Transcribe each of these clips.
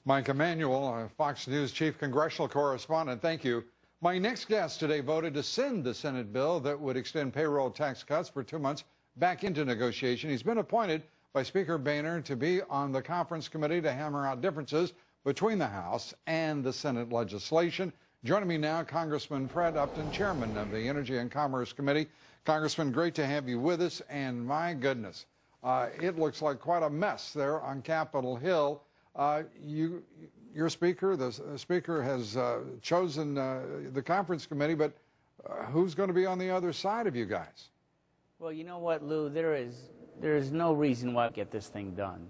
Mike Emanuel, Fox News chief congressional correspondent, thank you. My next guest today voted to send the Senate bill that would extend payroll tax cuts for 2 months back into negotiation. He's been appointed by Speaker Boehner to be on the conference committee to hammer out differences between the House and the Senate legislation. Joining me now, Congressman Fred Upton, chairman of the Energy and Commerce Committee. Congressman, great to have you with us, and my goodness, it looks like quite a mess there on Capitol Hill. Your speaker, the speaker has chosen the conference committee, but who's going to be on the other side of you guys? Well, you know what, Lou, there is no reason why to get this thing done.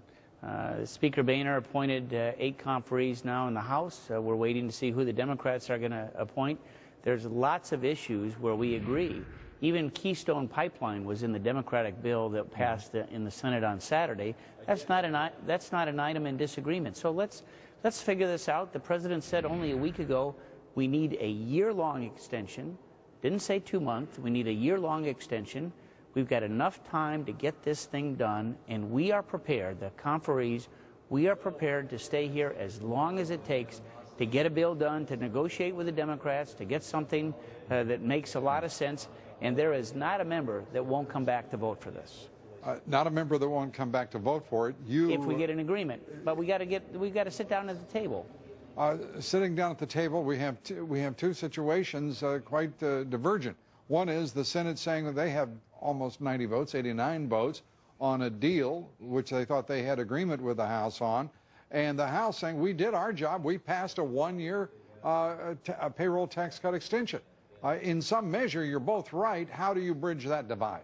Speaker Boehner appointed 8 conferees now in the House. We're waiting to see who the Democrats are going to appoint. There's lots of issues where we agree. Even Keystone Pipeline was in the Democratic bill that passed in the Senate on Saturday. That's not an item in disagreement. So let's figure this out. The president said only a week ago we need a year-long extension. Didn't say 2 months. We need a year-long extension. We've got enough time to get this thing done, and we are prepared, the conferees, we are prepared to stay here as long as it takes to get a bill done, to negotiate with the Democrats, to get something that makes a lot of sense. And there is not a member that won't come back to vote for this. Not a member that won't come back to vote for it. If we get an agreement, but we got to sit down at the table. Sitting down at the table, we have two situations quite divergent. One is the Senate saying that they have almost 90 votes, 89 votes on a deal which they thought they had agreement with the House on, and the House saying we did our job. We passed a 1-year payroll tax cut extension. In some measure, you're both right. How do you bridge that divide?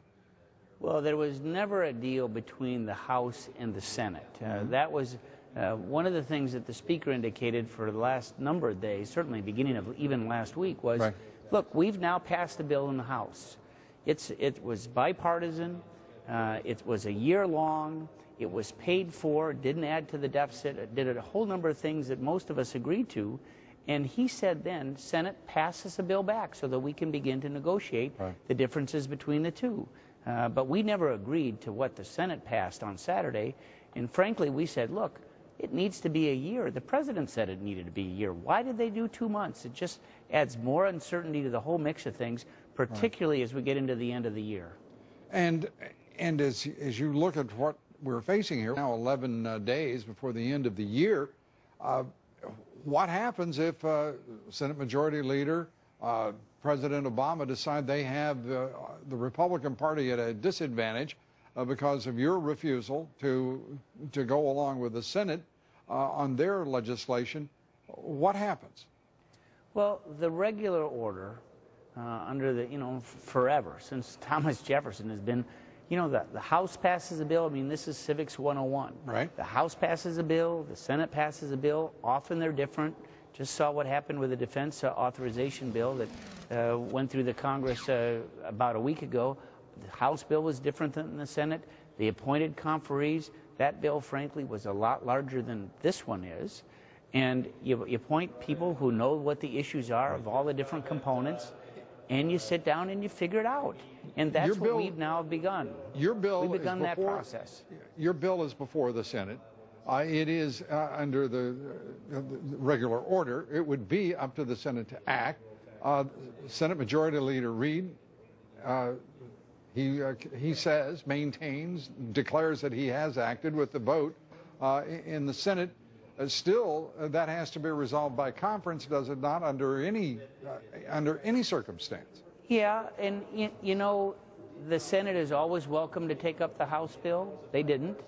Well, there was never a deal between the House and the Senate. That was one of the things that the Speaker indicated for the last number of days, certainly beginning of even last week, was, right, look, we've now passed the bill in the House. It was bipartisan. It was a year long. It was paid for, didn't add to the deficit. It did a whole number of things that most of us agreed to. And he said then, Senate, pass us a bill back so that we can begin to negotiate the differences between the two. But we never agreed to what the Senate passed on Saturday. And frankly, we said, look, it needs to be a year. The president said it needed to be a year. Why did they do 2 months? It just adds more uncertainty to the whole mix of things, particularly as we get into the end of the year. And as you look at what we're facing here now, 11 days before the end of the year, what happens if Senate Majority Leader, President Obama decide they have the Republican Party at a disadvantage because of your refusal to go along with the Senate on their legislation? What happens? Well, the regular order under the, forever, since Thomas Jefferson has been, the House passes a bill. I mean, this is Civics 101. Right. The House passes a bill. The Senate passes a bill. Often they're different. Just saw what happened with the defense authorization bill that went through the Congress about a week ago. The House bill was different than the Senate. The appointed conferees, that bill, frankly, was a lot larger than this one is. And you appoint people who know what the issues are of all the different components, and you sit down and you figure it out. And that's what we've now begun. Your bill we've begun is before, that process. Your bill is before the Senate. It is under the regular order. It would be up to the Senate to act. Senate Majority Leader Reid, he says, maintains, declares that he has acted with the vote in the Senate. Still, that has to be resolved by conference, does it not, under any circumstance? Yeah, and the Senate is always welcome to take up the House bill. They didn't.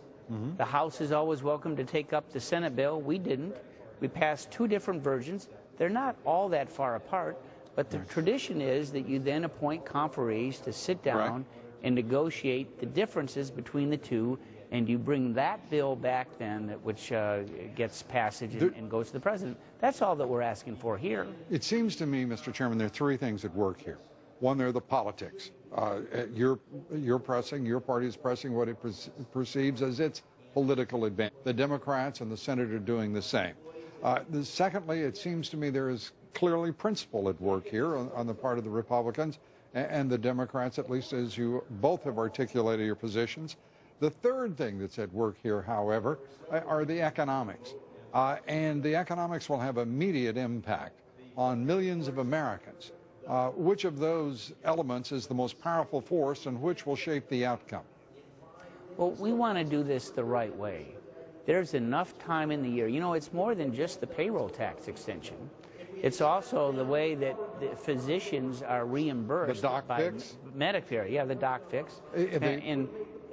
The House is always welcome to take up the Senate bill. We didn't. We passed 2 different versions. They're not all that far apart, but the tradition is that you then appoint conferees to sit down and negotiate the differences between the two, and you bring that bill back then, which gets passage and goes to the president. That's all that we're asking for here. It seems to me, Mr. Chairman, there are 3 things at work here. One, they're the politics. Your party is pressing what it perceives as its political advantage. The Democrats and the Senate are doing the same. Secondly, it seems to me there is clearly principle at work here on the part of the Republicans and the Democrats, at least as you both have articulated your positions. The third thing that's at work here, however, are the economics. and the economics will have immediate impact on millions of Americans. Which of those elements is the most powerful force, and which will shape the outcome? Well, we want to do this the right way. There's enough time in the year. You know, it's more than just the payroll tax extension. It's also the way that the physicians are reimbursed by Medicare. Yeah, the doc fix. And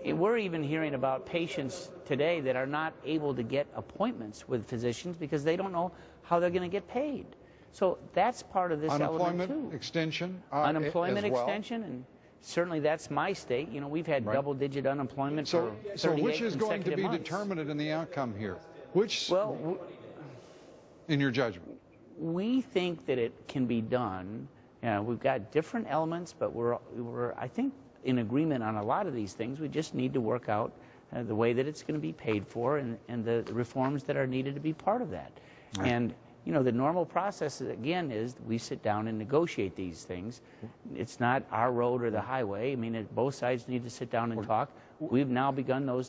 we're even hearing about patients today that are not able to get appointments with physicians because they don't know how they're going to get paid. So that's part of this element too. Unemployment extension. Unemployment extension, and certainly that's my state. You know, we've had double-digit unemployment for 38 So which is going to be months. determinant in the outcome here? Which, well, in your judgment? We think that it can be done. We've got different elements, but we're I think in agreement on a lot of these things. We just need to work out the way that it's going to be paid for and the reforms that are needed to be part of that. Right. And you know, the normal process, again, is we sit down and negotiate these things. It's not our road or the highway. I mean, both sides need to sit down and talk. We've now begun that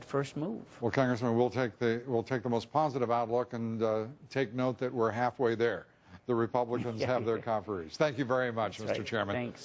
first move. Well, Congressman, we'll take the most positive outlook and take note that we're halfway there. The Republicans have their conferees. Thank you very much, Mr. Chairman. Thanks.